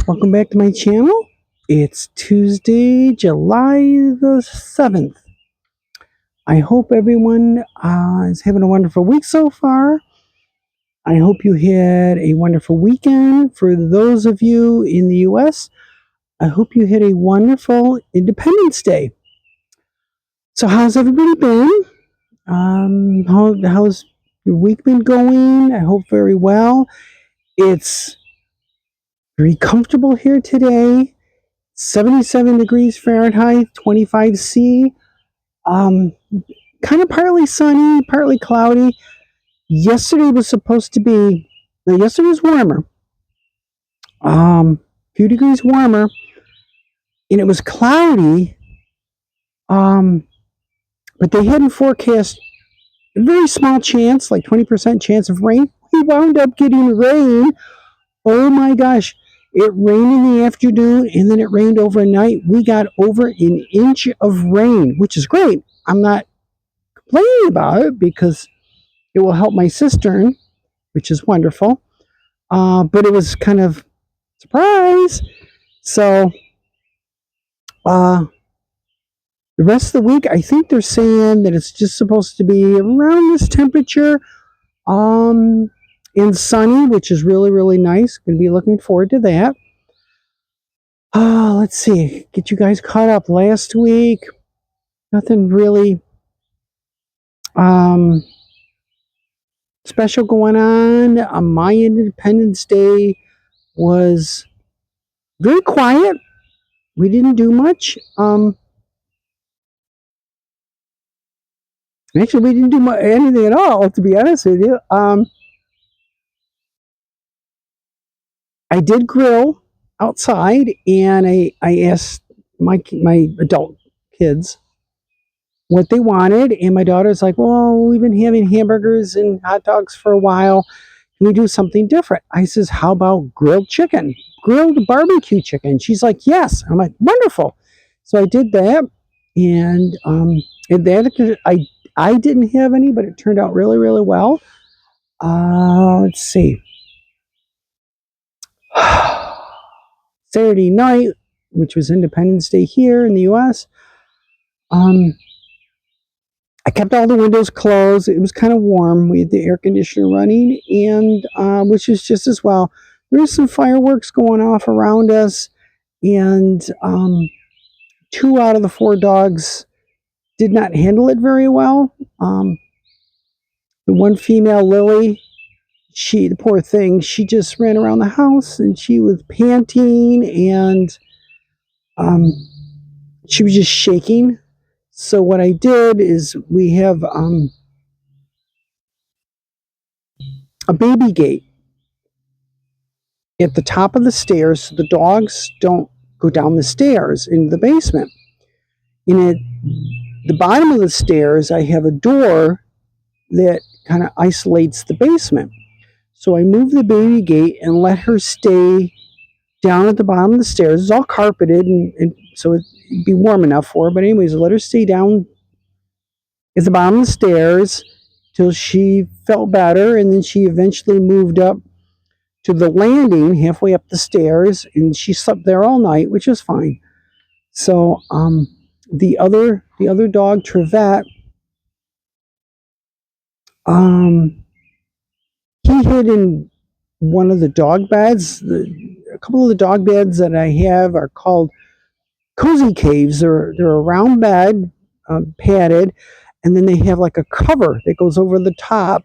Welcome back to my channel. It's Tuesday, July the 7th. I hope everyone is having a wonderful week so far. I hope you had a wonderful weekend. For those of you in the U.S., I hope you had a wonderful Independence Day. So how's everybody been? How's your week been going? I hope very well. It's very comfortable here today. 77 degrees Fahrenheit, 25 C. Kind of partly sunny, partly cloudy. Yesterday was supposed to be, yesterday was warmer. A few degrees warmer. And it was cloudy. But they hadn't forecast a very small chance, like 20% chance of rain. We wound up getting rain. Oh my gosh. It rained in the afternoon and then it rained overnight. We got over an inch of rain, which is great. I'm not complaining about it because it will help my cistern, which is wonderful. But it was kind of surprise. So the rest of the week, I think they're saying that it's just supposed to be around this temperature and sunny, which is really, really nice. Going to be looking forward to that. Let's see. Get you guys caught up last week. Nothing really special going on. My Independence Day was very quiet. We didn't do much. Actually, we didn't do anything at all, to be honest with you. I did grill outside, and I asked my adult kids what they wanted, and my daughter's like, well, we've been having hamburgers and hot dogs for a while. Can we do something different? I says, how about grilled chicken? Grilled barbecue chicken. She's like, yes. I'm like, wonderful. So I did that, and that I didn't have any, but it turned out really, really well. Let's see. Saturday night, which was Independence Day here in the U.S., I kept all the windows closed. It was kind of warm. We had the air conditioner running, and which is just as well. There was some fireworks going off around us, and 2 out of the 4 dogs did not handle it very well. The one female, Lily, the poor thing, she just ran around the house and she was panting and she was just shaking. So what I did is we have a baby gate at the top of the stairs so the dogs don't go down the stairs into the basement. And at the bottom of the stairs, I have a door that kind of isolates the basement. So I moved the baby gate and let her stay down at the bottom of the stairs. It's all carpeted, and so it'd be warm enough for her. But anyways, I let her stay down at the bottom of the stairs till she felt better, and then she eventually moved up to the landing halfway up the stairs, and she slept there all night, which is fine. So the other dog, Trevette, he hid in one of the dog beds. A couple of the dog beds that I have are called cozy caves. They're a round bed, padded, and then they have like a cover that goes over the top,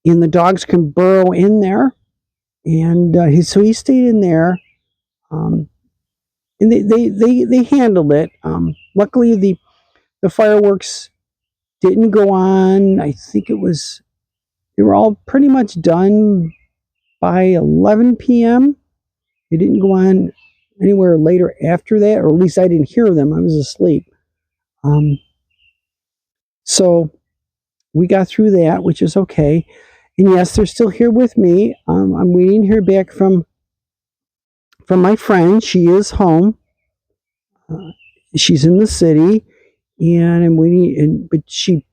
and the dogs can burrow in there. And so he stayed in there, and they handled it. Luckily, the fireworks didn't go on. I think they were all pretty much done by 11 p.m. They didn't go on anywhere later after that, or at least I didn't hear them. I was asleep. So we got through that, which is okay. And yes, they're still here with me. I'm waiting to hear back from my friend. She is home. She's in the city, and I'm waiting. But she,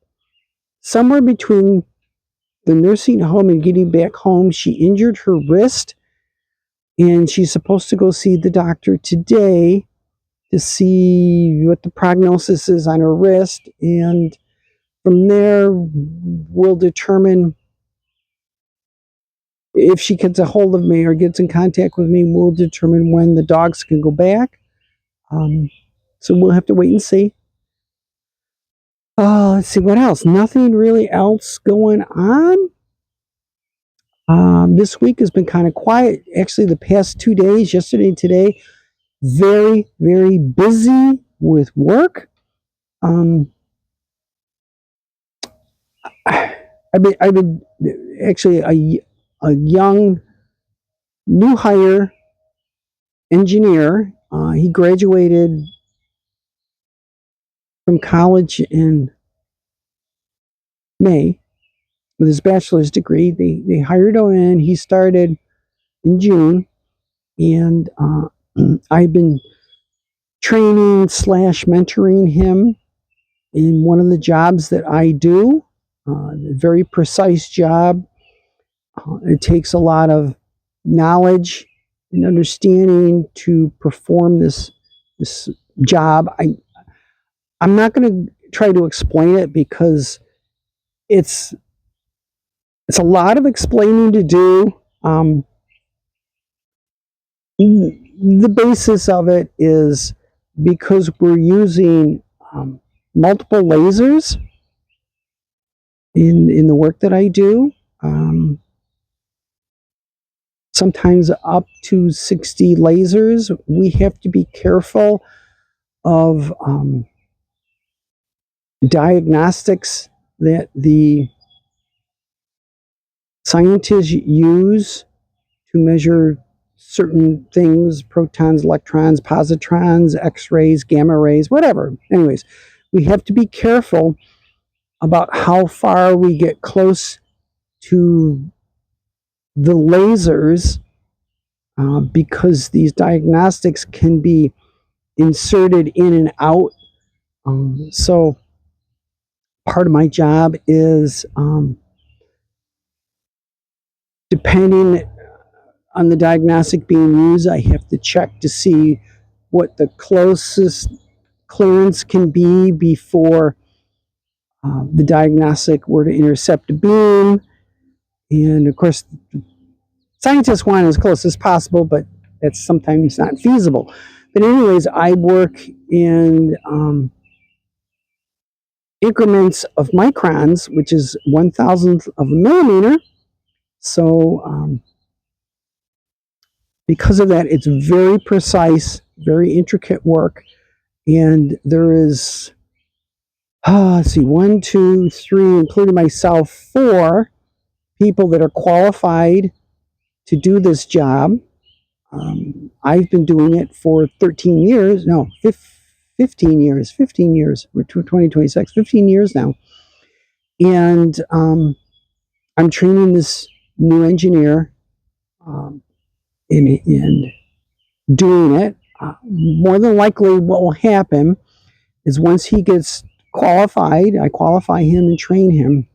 somewhere between the nursing home and getting back home, she injured her wrist, and she's supposed to go see the doctor today to see what the prognosis is on her wrist, and from there we'll determine if she gets a hold of me or gets in contact with me. We'll determine when the dogs can go back. So we'll have to wait and see. Let's see what else. Nothing really else going on. This week has been kind of quiet. Actually, the past 2 days, yesterday and today, very, very busy with work. I've been actually a young new hire engineer. He graduated from college in May with his bachelor's degree. They hired him in. He started in June, and I've been training slash mentoring him in one of the jobs that I do. A very precise job. It takes a lot of knowledge and understanding to perform this job. I'm not going to try to explain it because it's a lot of explaining to do. The basis of it is because we're using multiple lasers in the work that I do. Sometimes up to 60 lasers. We have to be careful of diagnostics that the scientists use to measure certain things: protons, electrons, positrons, x-rays, gamma rays, whatever. Anyways, we have to be careful about how far we get close to the lasers, because these diagnostics can be inserted in and out. So part of my job is, depending on the diagnostic being used, I have to check to see what the closest clearance can be before the diagnostic were to intercept a beam. And of course, scientists want as close as possible, but that's sometimes not feasible. But anyways, I work in increments of microns, which is 1,000th of a millimeter. So because of that, it's very precise, very intricate work. And there is, let's see, 1, 2, 3, including myself, 4 people that are qualified to do this job. I've been doing it for 13 years. No, 15 years. 15 years. We're 2026. 15 years now. And I'm training this new engineer in doing it. More than likely, what will happen is once he gets qualified, I qualify him and train him.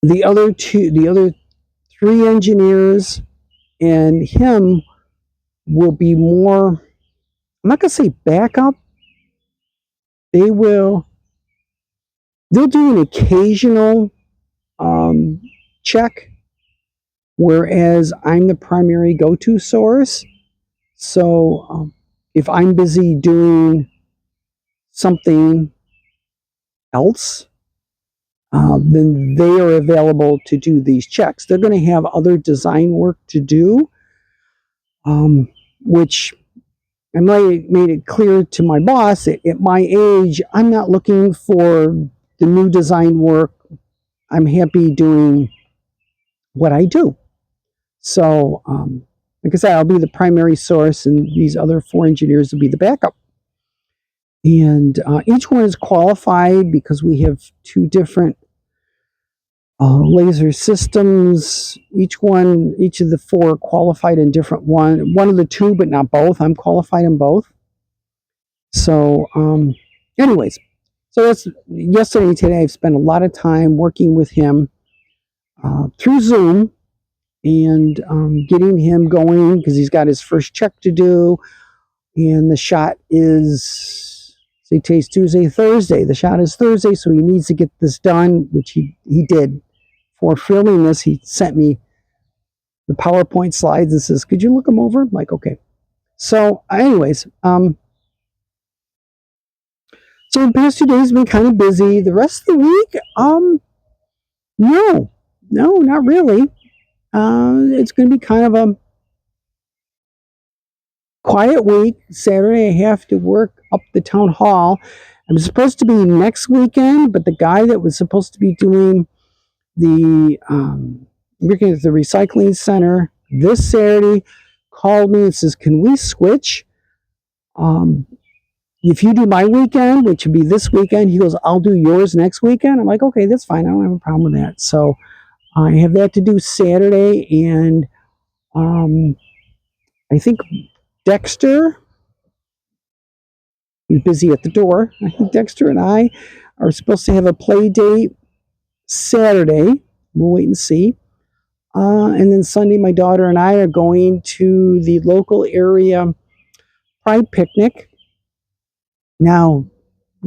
The other 3 engineers and him will be more, I'm not going to say backup. They'll do an occasional check, whereas I'm the primary go-to source. So if I'm busy doing something else, then they are available to do these checks. They're going to have other design work to do, which I made it clear to my boss. At my age, I'm not looking for the new design work. I'm happy doing what I do. So, like I said, I'll be the primary source, and these other 4 engineers will be the backup. And each one is qualified because we have 2 different laser systems. Each of the 4 qualified in different one of the 2, but not both. I'm qualified in both. So, anyways, so that's yesterday and today. I've spent a lot of time working with him, through Zoom and getting him going because he's got his first check to do. And the shot is, say, today's Tuesday, Thursday. The shot is Thursday, so he needs to get this done, which he did. For filming this, he sent me the PowerPoint slides and says, "Could you look them over?" I'm like, okay. So, anyways, so the past 2 days have been kind of busy. The rest of the week, no, not really. It's going to be kind of a quiet week. Saturday, I have to work up the town hall. I'm supposed to be next weekend, but the guy that was supposed to be doing the working at the recycling center this Saturday called me and says, "Can we switch? If you do my weekend, which would be this weekend," he goes, "I'll do yours next weekend." I'm like, "Okay, that's fine. I don't have a problem with that." So I have that to do Saturday, and I think Dexter is busy at the door. I think Dexter and I are supposed to have a play date Saturday. We'll wait and see. And then Sunday, my daughter and I are going to the local area Pride picnic. Now,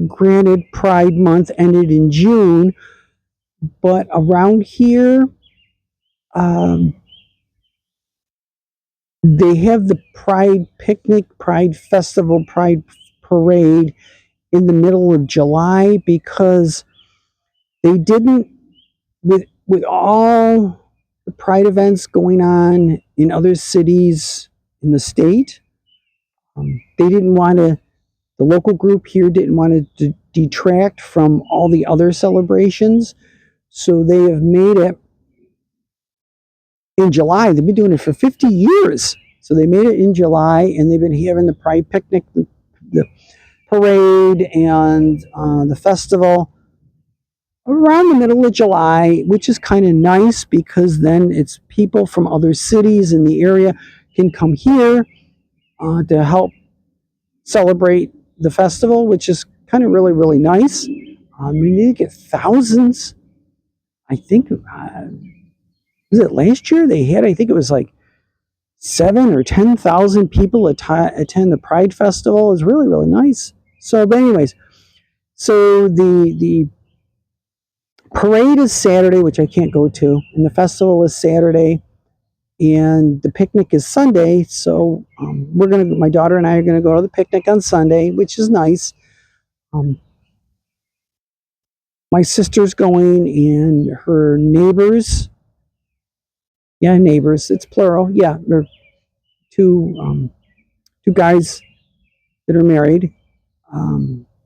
granted, Pride month ended in June, but around here, um, they have the Pride picnic, Pride festival, Pride parade in the middle of July because they didn't, with all the Pride events going on in other cities in the state, they didn't want to. The local group here didn't want to detract from all the other celebrations, so they have made it in July. They've been doing it for 50 years. So they made it in July, and they've been having the Pride picnic, the parade, and the festival around the middle of July, which is kind of nice because then it's people from other cities in the area can come here to help celebrate the festival, which is kind of really, really nice. We need to get thousands. I think, was it last year they had, I think it was like 7 or 10,000 people attend the Pride Festival. It's really, really nice. So, but anyways, so the parade is Saturday, which I can't go to, and the festival is Saturday, and the picnic is Sunday. So my daughter and I are gonna go to the picnic on Sunday, which is nice. My sister's going, and her neighbors. Yeah, neighbors. It's plural. Yeah, they're two guys that are married.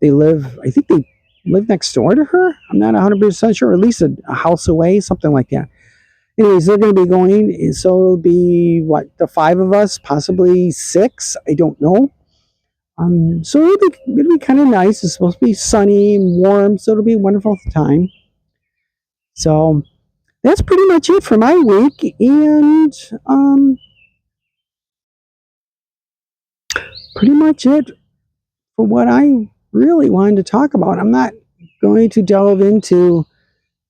They live. I think they live next door to her. I'm not 100% sure. Or at least a house away, something like that. Anyways, they're going to be going. So it'll be what, the 5 of us, possibly 6. I don't know. So it'll be kind of nice. It's supposed to be sunny and warm, so it'll be a wonderful time. So that's pretty much it for my week, and pretty much it for what I really wanted to talk about. I'm not going to delve into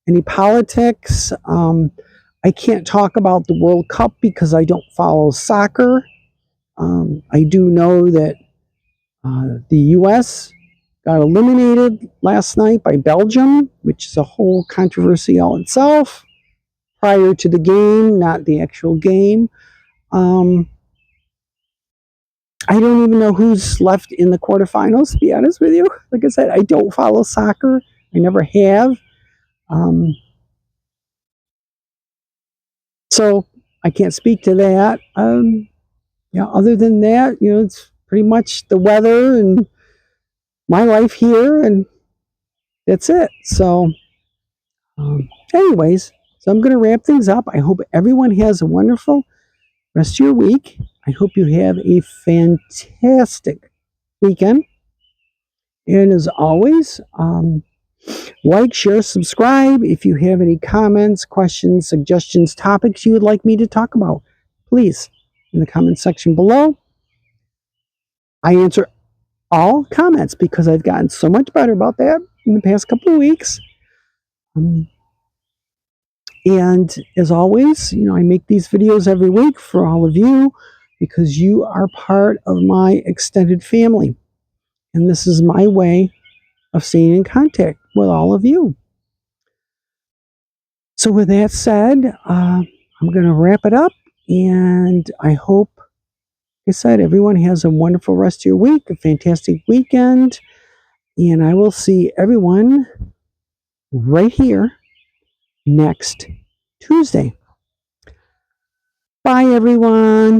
any politics. I can't talk about the World Cup because I don't follow soccer. I do know that the U.S. got eliminated last night by Belgium, which is a whole controversy all itself. Prior to the game, not the actual game. I don't even know who's left in the quarterfinals, to be honest with you. Like I said, I don't follow soccer. I never have. So I can't speak to that. Other than that, it's pretty much the weather and my life here, and that's it. So, anyways, so I'm going to wrap things up. I hope everyone has a wonderful rest of your week. I hope you have a fantastic weekend. And as always, like, share, subscribe. If you have any comments, questions, suggestions, topics you would like me to talk about, please, in the comment section below. I answer all comments because I've gotten so much better about that in the past couple of weeks. And as always, I make these videos every week for all of you because you are part of my extended family. And this is my way of staying in contact with all of you. So, with that said, I'm going to wrap it up. And I hope, like I said, everyone has a wonderful rest of your week, a fantastic weekend. And I will see everyone right here next Tuesday. Bye, everyone.